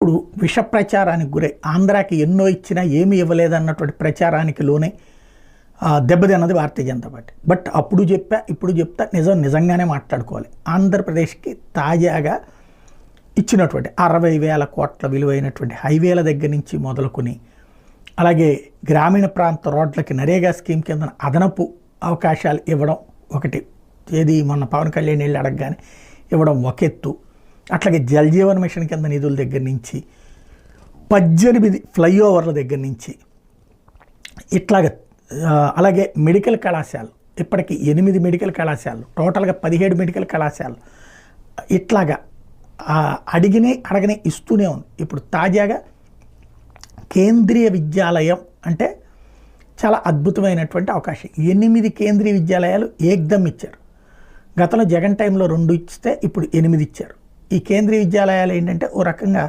అప్పుడు విష ప్రచారానికి గురై ఆంధ్రాకి ఎన్నో ఇచ్చినా ఏమీ ఇవ్వలేదన్నటువంటి ప్రచారానికి లోనే దెబ్బతిన్నది భారతీయ జనతా పార్టీ. బట్ అప్పుడు చెప్పా, ఇప్పుడు చెప్తా, నిజంగానే మాట్లాడుకోవాలి. ఆంధ్రప్రదేశ్కి తాజాగా ఇచ్చినటువంటి 60,000 కోట్ల విలువైనటువంటి హైవేల దగ్గర నుంచి మొదలుకొని, అలాగే గ్రామీణ ప్రాంత రోడ్లకి నరేగా స్కీమ్ కింద అదనపు అవకాశాలు ఇవ్వడం ఒకటి, ఏది మొన్న పవన్ కళ్యాణ్ వెళ్ళి అడగగానే ఇవ్వడం ఒక ఎత్తు. అట్లాగే జల్ జీవన్ మిషన్ కింద నిధుల దగ్గర నుంచి 18 ఫ్లైఓవర్ల దగ్గర నుంచి ఇట్లాగ, అలాగే మెడికల్ కళాశాలలు, ఇప్పటికీ 8 మెడికల్ కళాశాలలు, టోటల్గా 17 మెడికల్ కళాశాలలు, ఇట్లాగా అడగనే ఇస్తూనే ఉంది. ఇప్పుడు తాజాగా కేంద్రీయ విద్యాలయం అంటే చాలా అద్భుతమైనటువంటి అవకాశం. 8 కేంద్రీయ విద్యాలయాలు ఏకదమ్ ఇచ్చారు. గతంలో జగన్ టైంలో 2 ఇస్తే ఇప్పుడు 8 ఇచ్చారు. ఈ కేంద్రీయ విద్యాలయాలు ఏంటంటే ఓ రకంగా